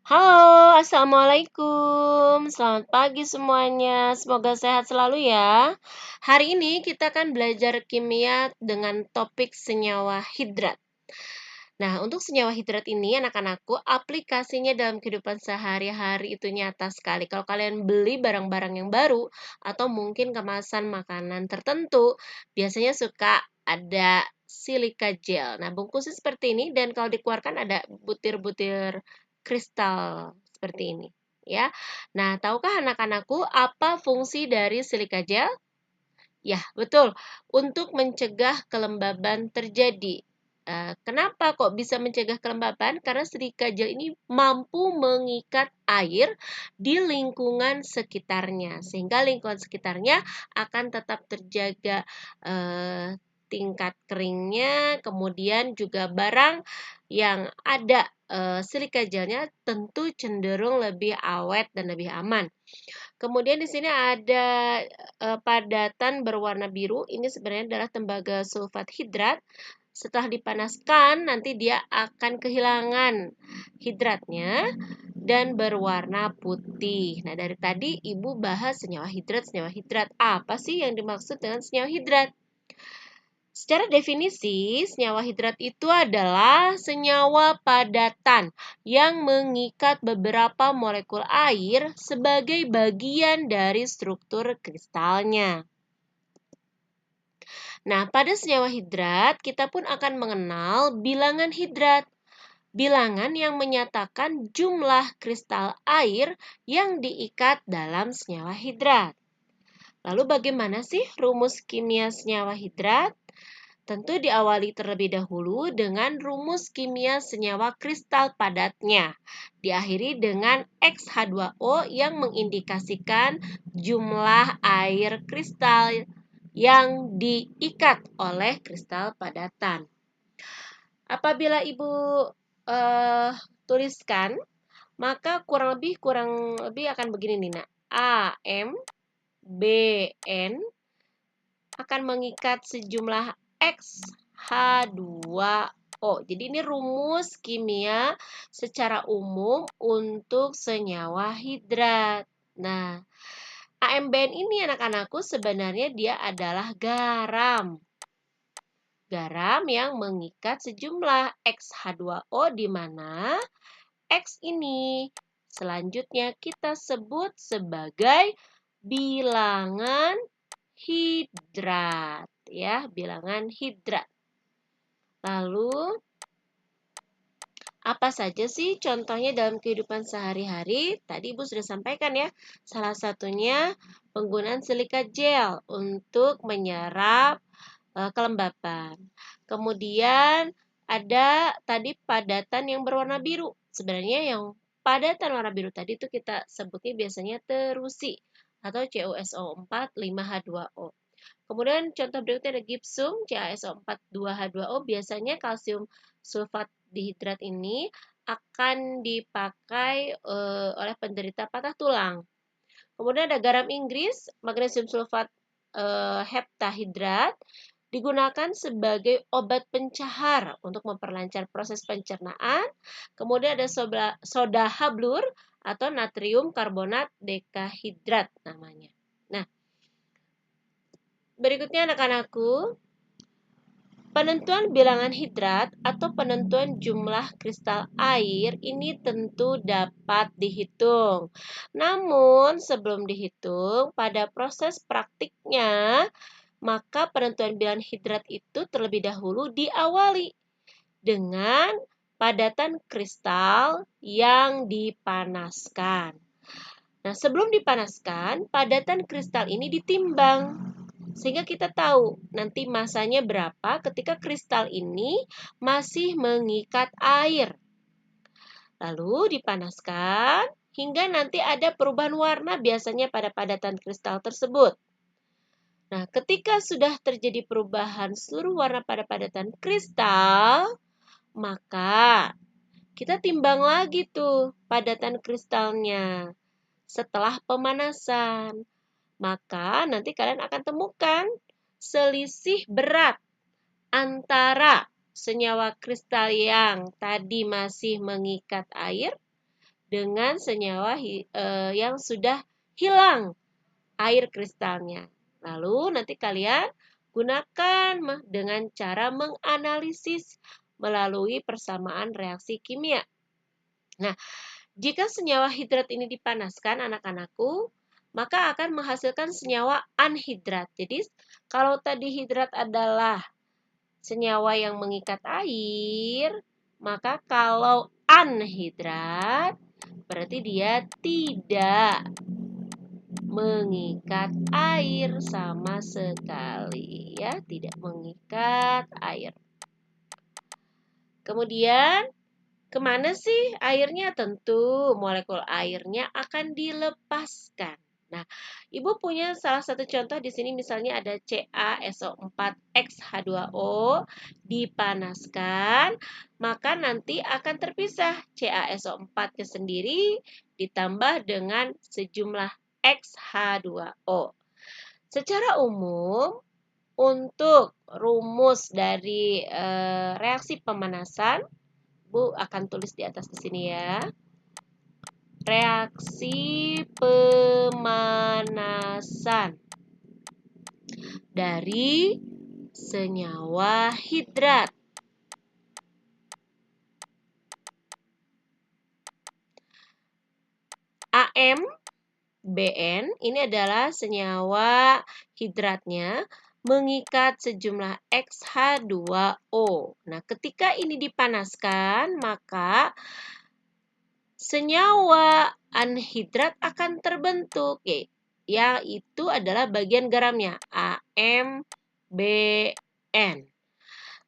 Halo, assalamualaikum. Selamat pagi semuanya. Semoga sehat selalu ya. Hari ini kita akan belajar kimia dengan topik senyawa hidrat. Nah, untuk senyawa hidrat ini, anak-anakku, aplikasinya dalam kehidupan sehari-hari itu nyata sekali. Kalau kalian beli barang-barang yang baru atau mungkin kemasan makanan tertentu, biasanya suka ada silika gel. Nah, bungkusnya seperti ini dan kalau dikeluarkan ada butir-butir kristal seperti ini, ya. Nah, tahukah anak-anakku apa fungsi dari silika gel? Ya, betul. Untuk mencegah kelembaban terjadi. Kenapa kok bisa mencegah kelembaban? Karena silika gel ini mampu mengikat air di lingkungan sekitarnya, sehingga lingkungan sekitarnya akan tetap terjaga tingkat keringnya, kemudian juga barang yang ada silika gelnya tentu cenderung lebih awet dan lebih aman. Kemudian di sini ada padatan berwarna biru. Ini sebenarnya adalah tembaga sulfat hidrat. Setelah dipanaskan, nanti dia akan kehilangan hidratnya dan berwarna putih. Nah, dari tadi Ibu bahas senyawa hidrat, senyawa hidrat. Apa sih yang dimaksud dengan senyawa hidrat? Secara definisi, senyawa hidrat itu adalah senyawa padatan yang mengikat beberapa molekul air sebagai bagian dari struktur kristalnya. Nah, pada senyawa hidrat, kita pun akan mengenal bilangan hidrat. Bilangan yang menyatakan jumlah kristal air yang diikat dalam senyawa hidrat. Lalu bagaimana sih rumus kimia senyawa hidrat? Tentu diawali terlebih dahulu dengan rumus kimia senyawa kristal padatnya. Diakhiri dengan XH2O yang mengindikasikan jumlah air kristal yang diikat oleh kristal padatan. Apabila Ibu tuliskan, maka kurang lebih akan begini nih, nak. AMBN akan mengikat sejumlah XH2O. Jadi ini rumus kimia secara umum untuk senyawa hidrat. Nah, AMBN ini anak-anakku sebenarnya dia adalah garam. Garam yang mengikat sejumlah XH2O di mana X ini selanjutnya kita sebut sebagai bilangan hidrat, ya, bilangan hidrat. Lalu apa saja sih contohnya dalam kehidupan sehari-hari? Tadi Ibu sudah sampaikan ya, salah satunya penggunaan silika gel untuk menyerap kelembapan. Kemudian ada tadi padatan yang berwarna biru. Sebenarnya yang padatan warna biru tadi itu kita sebutnya biasanya terusi atau CuSO4 5H2O. Kemudian contoh berikutnya ada gipsum CaSO4 2H2O. Biasanya kalsium sulfat dihidrat ini akan dipakai oleh penderita patah tulang. Kemudian ada garam Inggris, magnesium sulfat heptahidrat, digunakan sebagai obat pencahar untuk memperlancar proses pencernaan. Kemudian ada soda hablur atau natrium karbonat dekahidrat namanya. Nah, berikutnya anak-anakku, penentuan bilangan hidrat atau penentuan jumlah kristal air ini tentu dapat dihitung. Namun, sebelum dihitung, pada proses praktiknya, maka penentuan bilangan hidrat itu terlebih dahulu diawali dengan padatan kristal yang dipanaskan. Nah, sebelum dipanaskan, padatan kristal ini ditimbang. Sehingga kita tahu nanti masanya berapa ketika kristal ini masih mengikat air. Lalu dipanaskan hingga nanti ada perubahan warna biasanya pada padatan kristal tersebut. Nah, ketika sudah terjadi perubahan seluruh warna pada padatan kristal, maka kita timbang lagi tuh padatan kristalnya setelah pemanasan. Maka nanti kalian akan temukan selisih berat antara senyawa kristal yang tadi masih mengikat air dengan senyawa yang sudah hilang air kristalnya. Lalu nanti kalian gunakan dengan cara menganalisis melalui persamaan reaksi kimia. Nah, jika senyawa hidrat ini dipanaskan anak-anakku, maka akan menghasilkan senyawa anhidrat. Jadi, kalau tadi hidrat adalah senyawa yang mengikat air, maka kalau anhidrat berarti dia tidak mengikat air sama sekali, ya, tidak mengikat air. Kemudian kemana sih airnya? Tentu molekul airnya akan dilepaskan. Nah, Ibu punya salah satu contoh di sini, misalnya ada CaSO4X H2O dipanaskan, maka nanti akan terpisah CaSO4-nya sendiri ditambah dengan sejumlah XH2O. Secara umum, untuk rumus dari reaksi pemanasan, Bu akan tulis di atas di sini ya. Reaksi pemanasan dari senyawa hidrat. AmBn ini adalah senyawa hidratnya mengikat sejumlah XH2O. Nah, ketika ini dipanaskan, maka senyawa anhidrat akan terbentuk, yaitu adalah bagian garamnya, AmBn.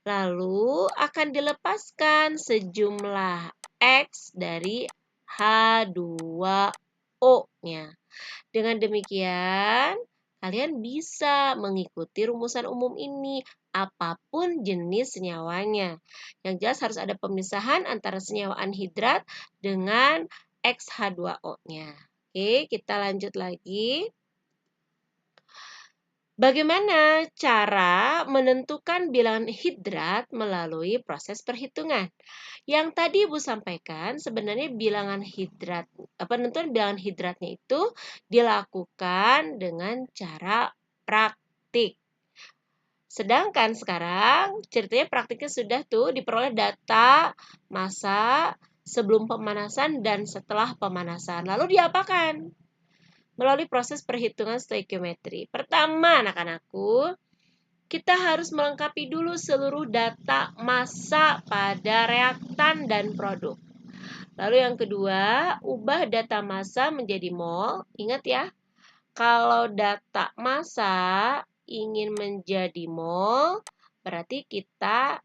Lalu akan dilepaskan sejumlah X dari H2O-nya. Dengan demikian, kalian bisa mengikuti rumusan umum ini, apapun jenis senyawanya. Yang jelas harus ada pemisahan antara senyawa anhidrat dengan XH2O-nya. Oke, kita lanjut lagi. Bagaimana cara menentukan bilangan hidrat melalui proses perhitungan? Yang tadi Ibu sampaikan, sebenarnya penentuan bilangan hidratnya itu dilakukan dengan cara praktik. Sedangkan sekarang ceritanya praktiknya sudah diperoleh data massa sebelum pemanasan dan setelah pemanasan. Lalu diapakan? Melalui proses perhitungan stoikiometri. Pertama, anak-anakku, kita harus melengkapi dulu seluruh data massa pada reaktan dan produk. Lalu yang kedua, ubah data massa menjadi mol. Ingat ya, kalau data massa ingin menjadi mol, berarti kita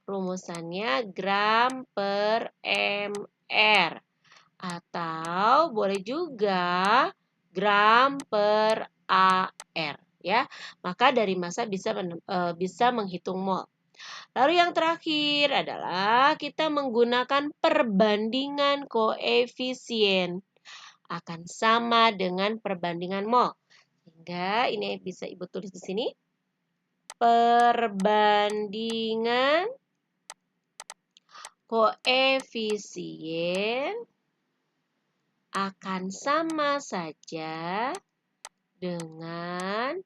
rumusannya gram per mr. Atau boleh juga gram per AR, ya. Maka dari massa bisa menghitung mol. Lalu yang terakhir adalah kita menggunakan perbandingan koefisien akan sama dengan perbandingan mol. Sehingga ini bisa Ibu tulis di sini. Perbandingan koefisien akan sama saja dengan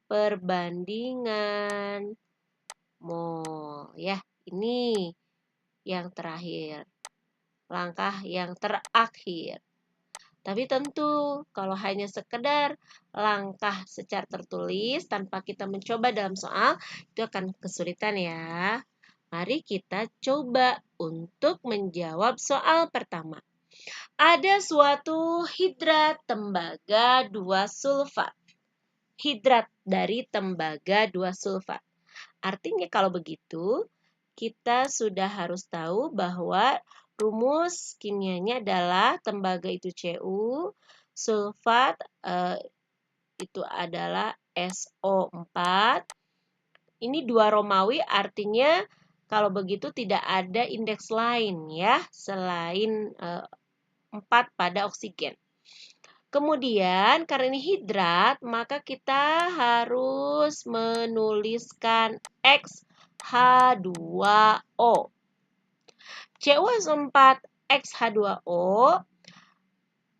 perbandingan mol, ya. Ini yang terakhir, langkah yang terakhir. Tapi tentu kalau hanya sekedar langkah secara tertulis tanpa kita mencoba dalam soal, itu akan kesulitan ya. Mari kita coba untuk menjawab soal pertama. Ada suatu hidrat tembaga 2 sulfat. Hidrat dari tembaga 2 sulfat. Artinya kalau begitu, kita sudah harus tahu bahwa rumus kimianya adalah tembaga itu Cu, sulfat itu adalah SO4. Ini 2 Romawi, artinya kalau begitu tidak ada indeks lain ya selain 4 pada oksigen. Kemudian karena ini hidrat, maka kita harus menuliskan XH2O. CuSO4 XH2O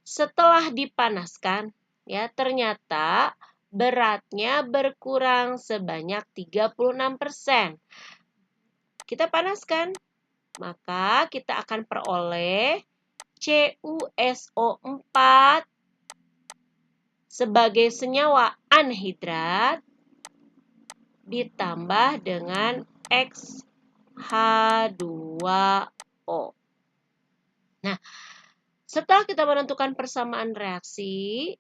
setelah dipanaskan, ya, ternyata beratnya berkurang sebanyak 36%. Kita panaskan, maka kita akan peroleh CuSO4 sebagai senyawa anhidrat ditambah dengan XH2O. Nah, setelah kita menentukan persamaan reaksi,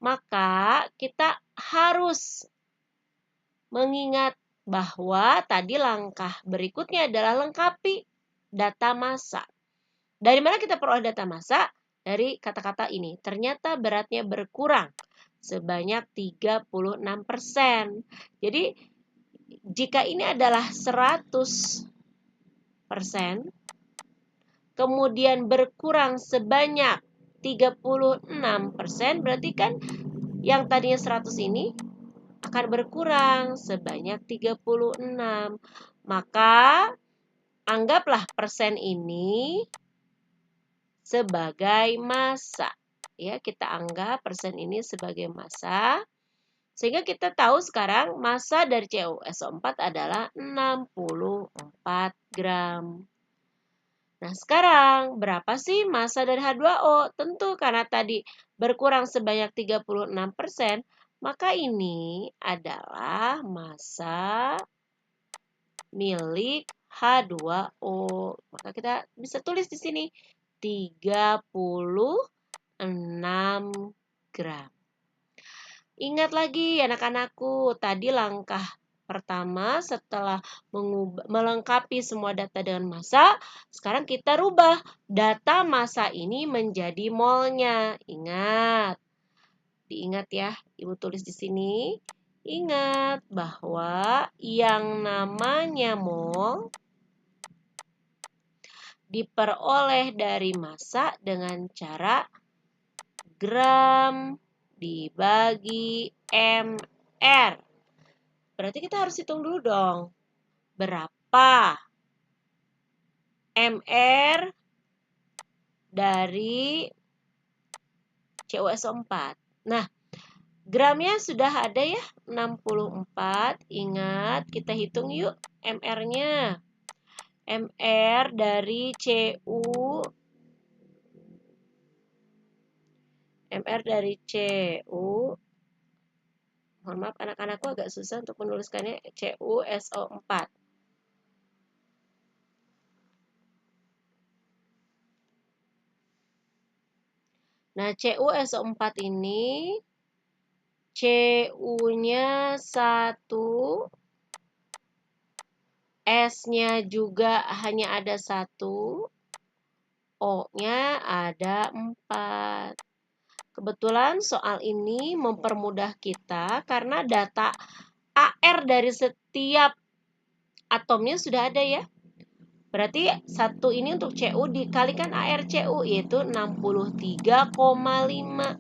maka kita harus mengingat bahwa tadi langkah berikutnya adalah lengkapi data massa. Dari mana kita peroleh data massa? Dari kata-kata ini. Ternyata beratnya berkurang sebanyak 36%. Jadi, jika ini adalah 100%, kemudian berkurang sebanyak 36%, berarti kan yang tadinya 100 ini akan berkurang sebanyak 36. Maka anggaplah persen ini sebagai massa. Ya, kita anggap persen ini sebagai massa. Sehingga kita tahu sekarang massa dari CuSO4 adalah 64 gram. Nah, sekarang berapa sih massa dari H2O? Tentu karena tadi berkurang sebanyak 36%, maka ini adalah massa milik H2O. Maka kita bisa tulis di sini 36 gram. Ingat lagi anak-anakku, tadi langkah pertama setelah melengkapi semua data dengan massa, sekarang kita rubah data massa ini menjadi molnya. Ingat, diingat ya, Ibu tulis di sini. Ingat bahwa yang namanya mol diperoleh dari massa dengan cara gram dibagi MR. Berarti kita harus hitung dulu dong. Berapa MR dari CuSO4? Nah, gramnya sudah ada ya, 64. Ingat, kita hitung yuk MR-nya. MR dari Cu, mohon maaf anak-anakku agak susah untuk menuliskannya, CuSO4. Nah, CuSO4 ini Cu-nya 1, S-nya juga hanya ada 1, O-nya ada 4. Kebetulan soal ini mempermudah kita karena data AR dari setiap atomnya sudah ada ya. Berarti 1 ini untuk Cu dikalikan ArCu yaitu 63,5.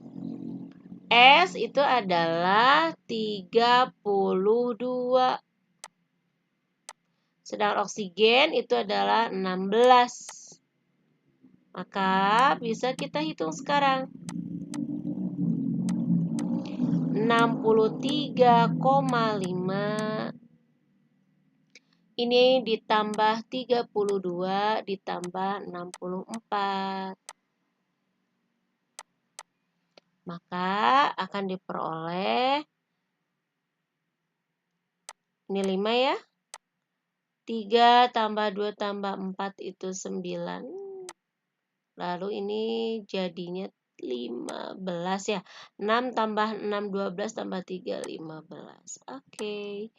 S itu adalah 32. Sedangkan oksigen itu adalah 16. Maka bisa kita hitung sekarang. 63,5 ini ditambah 32 ditambah 64. Maka akan diperoleh, ini 5 ya. 3 tambah 2 tambah 4 itu 9. Lalu ini jadinya 15 ya. 6 tambah 6, 12 tambah 3, 15. Oke.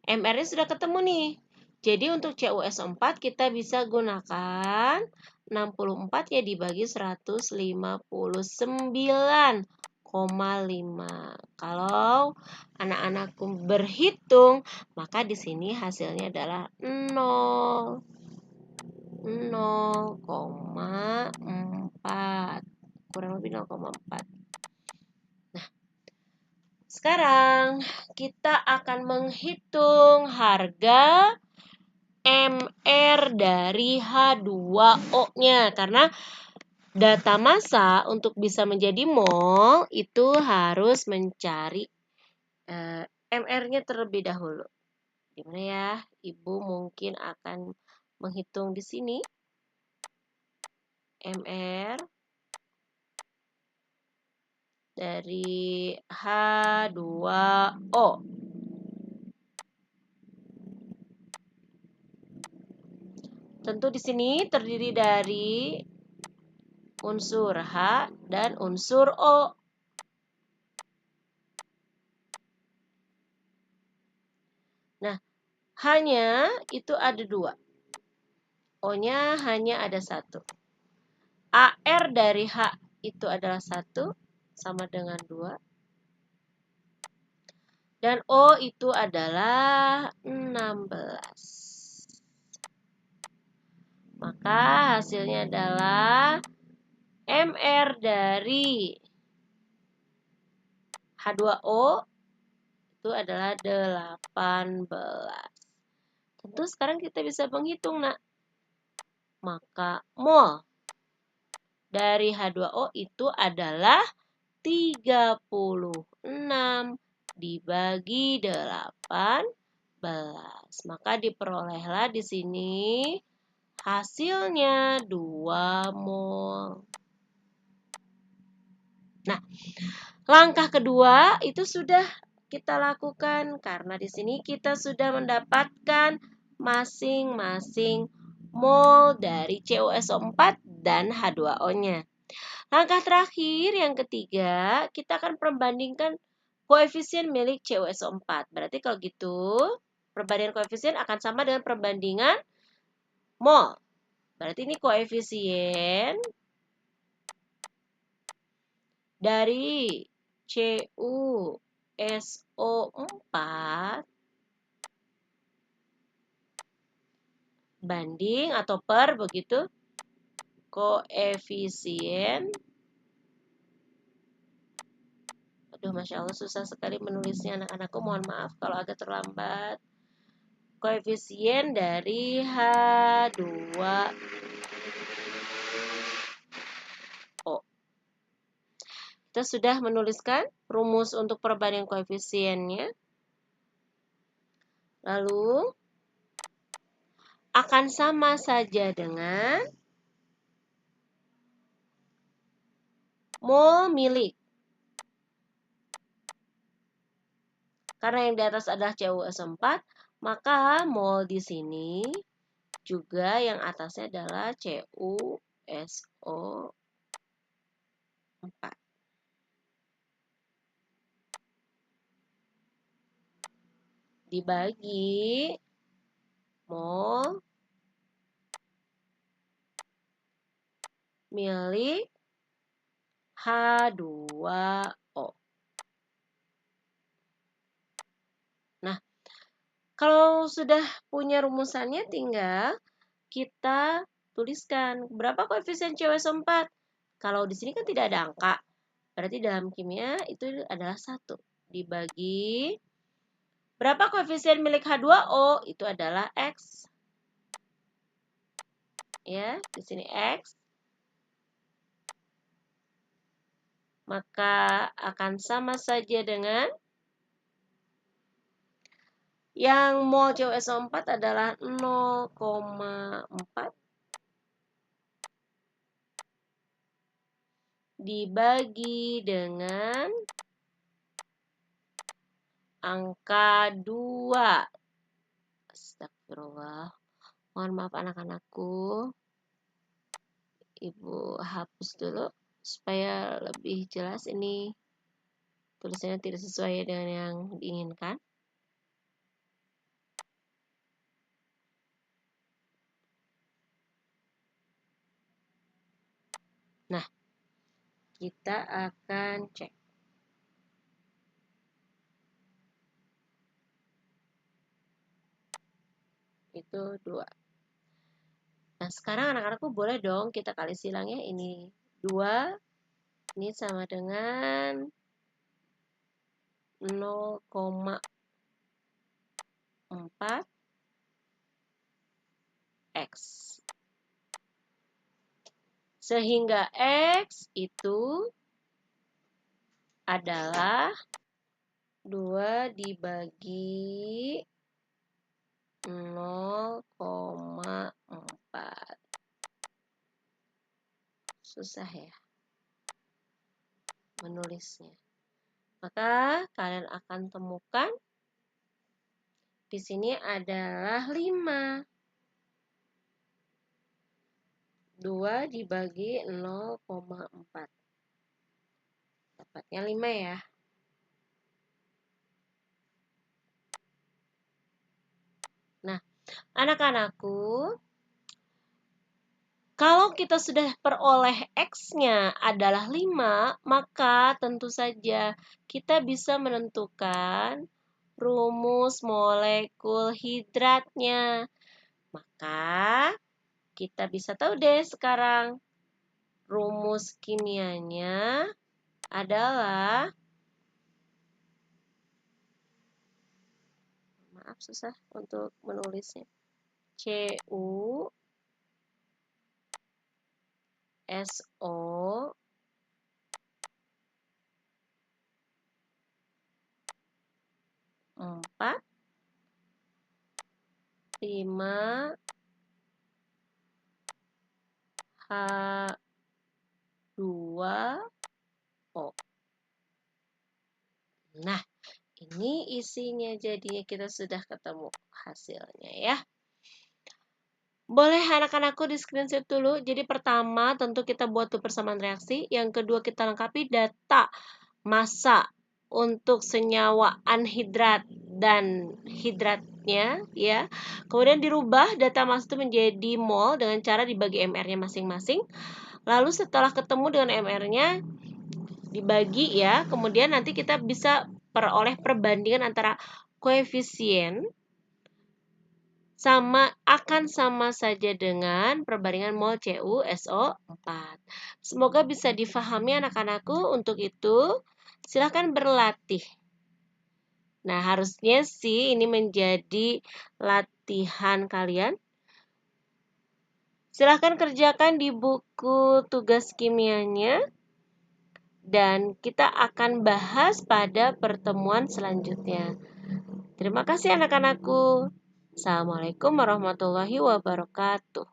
MR-nya sudah ketemu nih. Jadi untuk CuSO4 kita bisa gunakan 64 ya dibagi 159,5. Kalau anak-anakku berhitung, maka di sini hasilnya adalah 0,4. Kurang lebih 0,4. Nah, sekarang kita akan menghitung harga MR dari H2O-nya. Karena data massa untuk bisa menjadi mol itu harus mencari MR-nya terlebih dahulu. Gimana ya? Ibu mungkin akan menghitung di sini. MR dari H2O. Tentu di sini terdiri dari unsur H dan unsur O. Nah, H-nya itu ada 2. O-nya hanya ada 1. AR dari H itu adalah 1, sama dengan 2. Dan O itu adalah 16. Maka hasilnya adalah MR dari H2O itu adalah 18. Tentu sekarang kita bisa menghitung, nak. Maka mol dari H2O itu adalah 36 dibagi 18. Maka diperolehlah di sini hasilnya 2 mol. Nah, langkah kedua itu sudah kita lakukan karena di sini kita sudah mendapatkan masing-masing mol dari CuSO4 dan H2O-nya. Langkah terakhir yang ketiga, kita akan perbandingkan koefisien milik CuSO4. Berarti kalau gitu, perbandingan koefisien akan sama dengan perbandingan mol. Berarti ini koefisien dari CuSO4 banding atau per begitu koefisien. Aduh, Masya Allah susah sekali menulisnya anak-anakku, mohon maaf kalau agak terlambat. Koefisien dari H2O. Kita sudah menuliskan rumus untuk perbandingan koefisiennya. Lalu akan sama saja dengan mol milik. Karena yang di atas adalah CuSO4, maka mol di sini juga yang atasnya adalah CuSO4. Dibagi mol milik H2O. Nah, kalau sudah punya rumusannya tinggal kita tuliskan berapa koefisien CuSO4. Kalau di sini kan tidak ada angka. Berarti dalam kimia itu adalah 1 dibagi berapa koefisien milik H2O itu adalah X. Ya, di sini X. Maka akan sama saja dengan yang mol CuSO4 adalah 0,4 dibagi dengan angka 2. Astagfirullah. Mohon maaf anak-anakku. Ibu hapus dulu supaya lebih jelas ini tulisannya tidak sesuai dengan yang diinginkan. Nah, kita akan cek. Itu 2. Nah, sekarang anak-anakku boleh dong kita kali silang ya. Ini 2. Ini sama dengan 0,4 X. Sehingga X itu adalah 2 dibagi 0,4. Susah ya menulisnya. Maka kalian akan temukan di sini adalah 5. 2 dibagi 0,4. Dapatnya 5 ya. Nah, anak-anakku, kalau kita sudah peroleh X-nya adalah 5, maka tentu saja kita bisa menentukan rumus molekul hidratnya. Maka kita bisa tahu deh sekarang rumus kimianya adalah, maaf susah untuk menulisnya, CuSO 4 5 H2O. Nah, ini isinya, jadinya kita sudah ketemu hasilnya ya. Boleh anak-anakku di screenshot dulu. Jadi pertama tentu kita buat tuh persamaan reaksi. Yang kedua kita lengkapi data massa untuk senyawa anhidrat dan hidratnya ya. Kemudian dirubah data massa itu menjadi mol dengan cara dibagi MR-nya masing-masing. Lalu setelah ketemu dengan MR-nya dibagi ya, kemudian nanti kita bisa peroleh perbandingan antara koefisien akan sama saja dengan perbandingan mol CuSO4. Semoga bisa difahami anak-anakku. Untuk itu, silahkan berlatih. Nah, harusnya sih ini menjadi latihan kalian. Silahkan kerjakan di buku tugas kimianya. Dan kita akan bahas pada pertemuan selanjutnya. Terima kasih anak-anakku. Assalamualaikum warahmatullahi wabarakatuh.